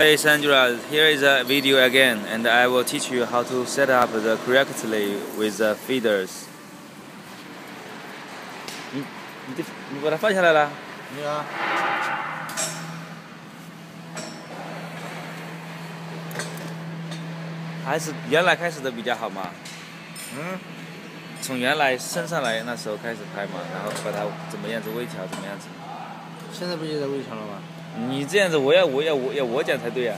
Hey Sandra, here is a video again, and I will teach you how to set up the correctly with the feeders. 你把它放下来了？没有啊。还是原来开始的比较好嘛？从原来升上来那时候开始拍嘛，然后把它怎么样子微调，怎么样子？现在不也在微调了吗？你这样子，我讲才对呀。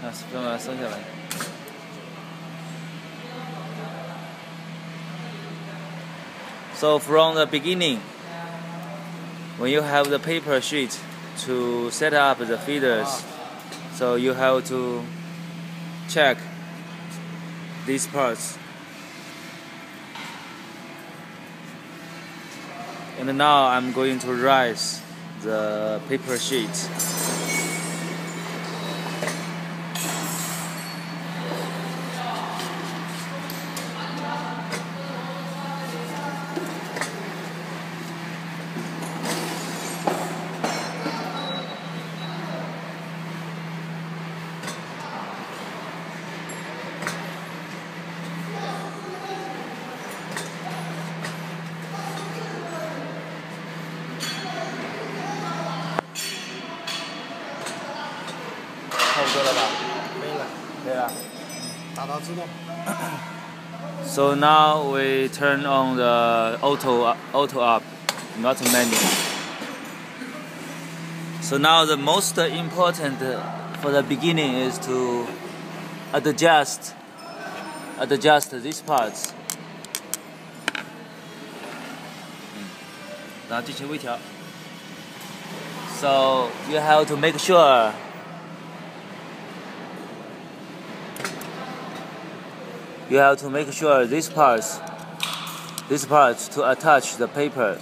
那升下来。So from the beginning, when you have the paper sheet to set up the feeders, so you have to check these parts. And now I'm going to raise the paper sheet. So now we turn on the auto up, not manual. So now the most important for the beginning is to adjust these parts. 然后进行微调。So you have to make sure these parts to attach the paper.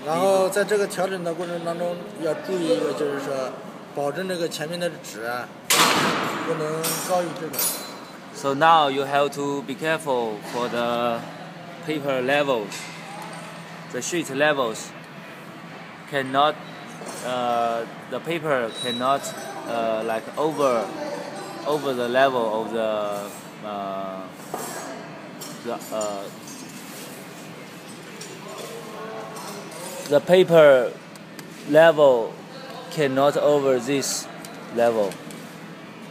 然后在这个调整的过程当中，要注意一个，就是说，保证这个前面的纸啊，不能高于这个。So now you have to be careful for the paper levels. The sheet levels cannot, the paper cannot like over the level of the paper level cannot over this level.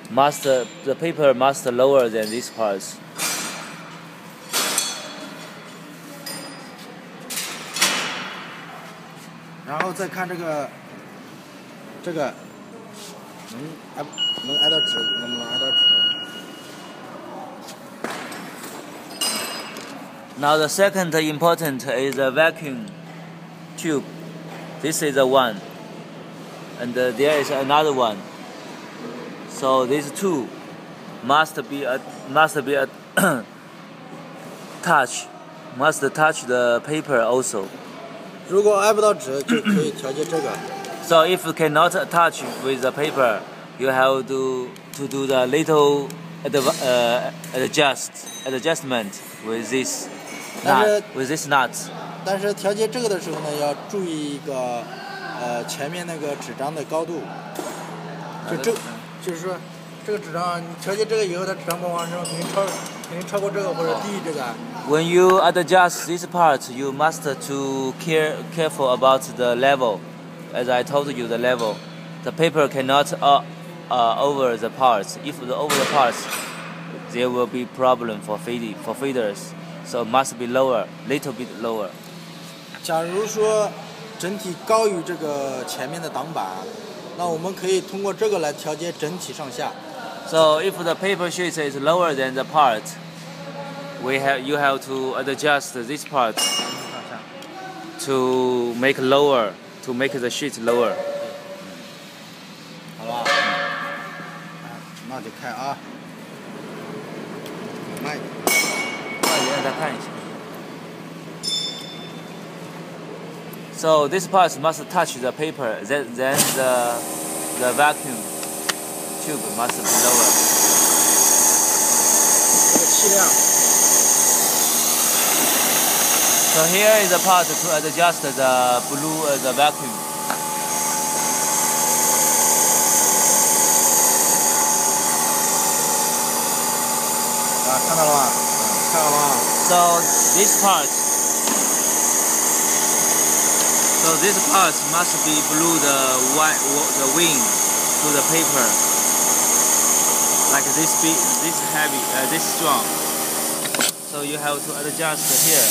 The paper must lower than these parts. 然后再看这个能挨到纸，能不能挨到纸？ Now the second important is the vacuum tube. This is the one, and there is another one. So these two must touch the paper also. 如果挨不到纸，就可以调节这个。So if you cannot touch with the paper, you have to do the little adjustment with this nuts. 但是调节这个的时候呢，要注意一个前面那个纸张的高度。就是说这个纸张，你调节这个以后，它纸张不往上肯定超过这个或者低于这个。When you adjust this part, you must to careful about the level. As I told you, the level. The paper cannot over the parts. If over the parts, there will be problem for feeders. So must be lower, little bit lower. 假如说整体高于这个前面的挡板，那我们可以通过这个来调节整体上下。So if the paper sheet is lower than the part, you have to adjust this part to make the sheet lower. 好吧，那就开啊，慢一点，让他看一下。So this part must touch the paper. Then the vacuum tube must be lower. 这个气量。So here is the part to adjust the blue the vacuum. So this part must be blue the wing to the paper, like this big, this heavy, this strong. So you have to adjust here.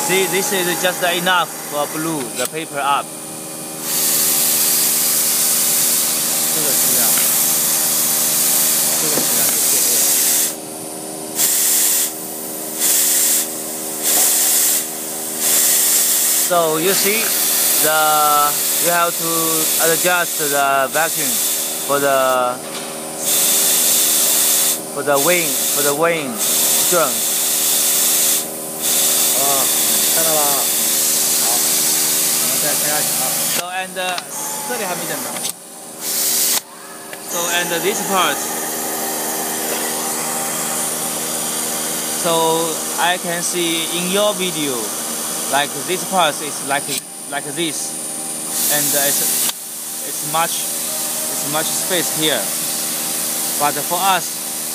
See, this is just enough for blue the paper up. So you see, you have to adjust the vacuum for the wing strength. 看到了啊，好，我们再开下去啊。 So and 这里还没整呢。So and this part. So I can see in your video, like this part is like this, and it's much space here. But for us,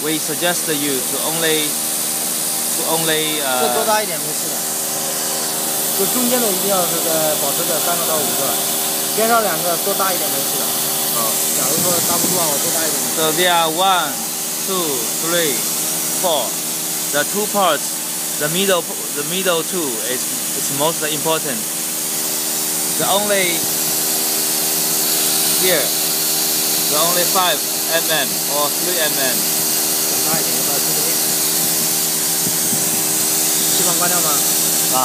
we suggest you to only 这多大一点没事的，就中间的一定要是保持在3个到5个，边上2个多大一点没事的。假如说搭不住啊，我多搭一点。So there are 1, 2, 3, 4. The two parts, the middle two is most important. The only 5 mm or 3 mm. 整大一点，要不要听不见？气管关掉吗？啊。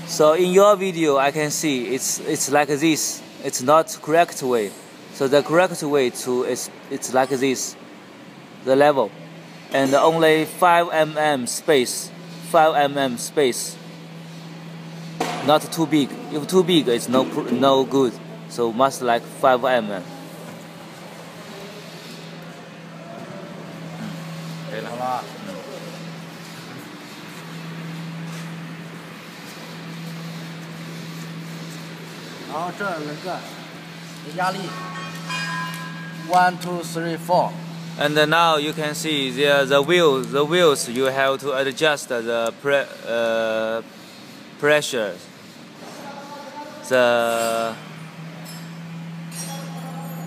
So in your video, I can see it's like this. It's not correct way. So the correct way to it's like this, the level, and only 5 mm space, 5 mm space. Not too big. If too big, it's no good. So must like 5 mm. 可以了。好了。然后这轮子压力。1, 2, 3, 4. And now you can see the wheels. You have to adjust the pressure, the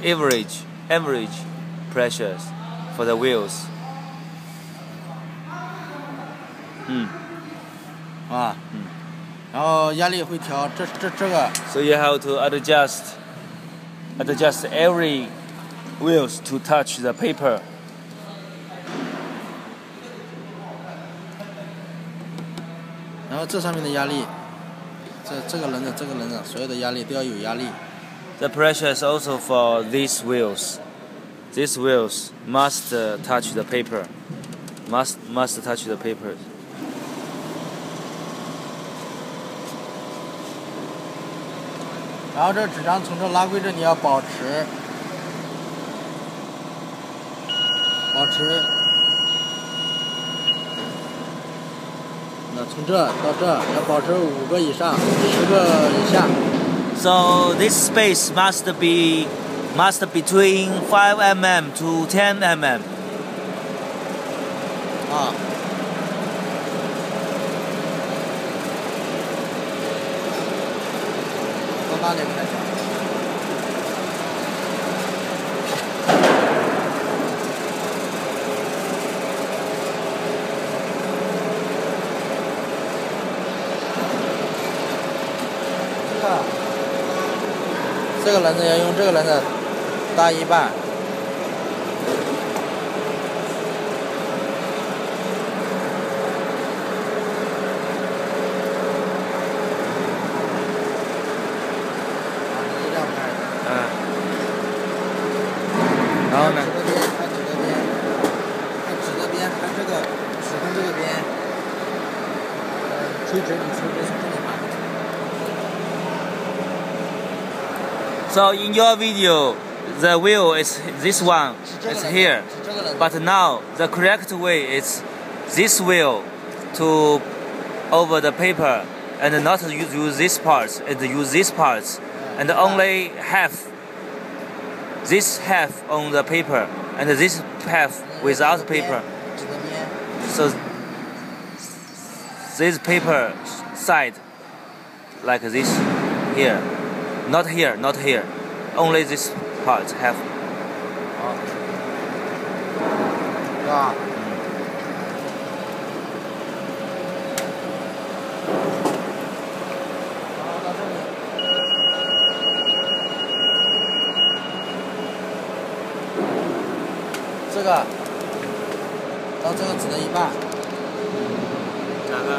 average pressures for the wheels. 然后压力会调，这个。So you have to adjust every wheels to touch the paper. 然后这上面的压力，这个轮子，所有的压力都要有压力。The pressure is also for these wheels. These wheels must touch the paper. Must touch the paper. 然后这纸张从这拉归这，你要保持，那从这到这要保持5个以上，10个以下。So this space must between 5 mm to 10 mm. 啊。多大点开始？这个轮子要用这个轮子搭一半。然后呢？它指的边，它这个指跟这个边，垂直，你垂直从这里拔。So in your video, the wheel is this one, it's here. But now the correct way is this wheel to over the paper and not use this part and use this part and only this half on the paper and this half without paper. So this paper side like this here, not here, not here, only this part have. 是吧？然后到这里，这个到这个指的一半。哪个？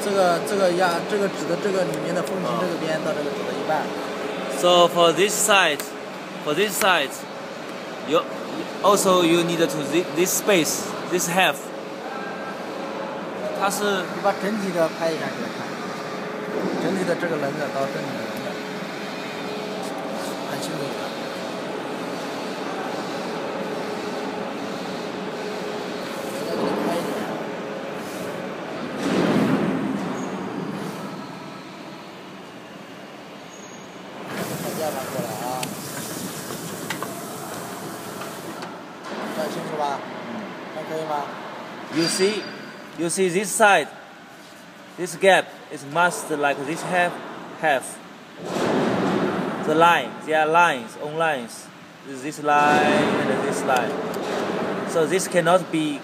这个指的这个里面的缝隙这个边到这个指的一半。So for this side, you also you need to this space, this half. 它是你把整体的拍一下给他看，整体的这个棱子到整体的棱子，看清楚一点。我再给你拍一点。把键盘过来啊，看清楚吧？还可以吗？ You see this side, this gap is must like this half. The line, there are lines on lines. This line and this line. So this cannot be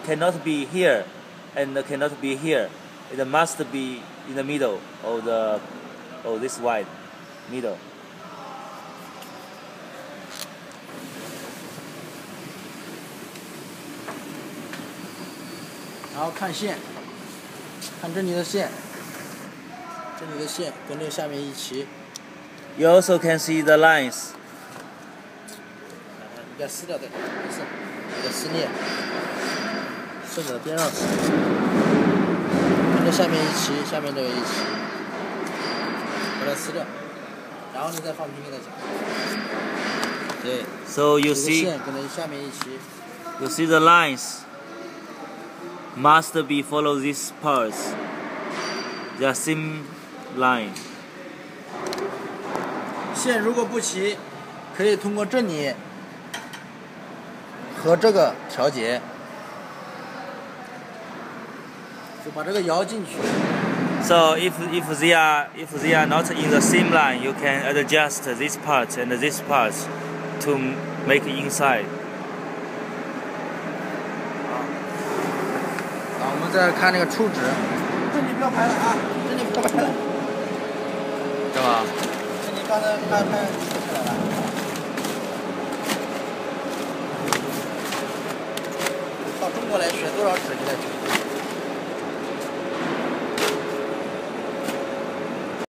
here, and cannot be here. It must be in the middle of this wide middle. 然后看线，看这里的线，这里的线跟这个下面一齐。You also can see the lines. 你给它撕掉对，没事，给它撕裂，顺着边上撕，跟这下面一齐，下面这个一齐，把它撕掉，然后你再放平给它讲。对。So you see. 线跟这下面一齐。You see the lines. Must be follow these parts. They are same line. 线如果不齐，可以通过这里和这个调节，就把这个摇进去。So if they are not in the same line, you can adjust this part and this part to make inside. 我们再看那个初值，这里不要拍了啊，这里不要拍了。干嘛？这里刚才拍出来了。到中国来学多少纸给他举？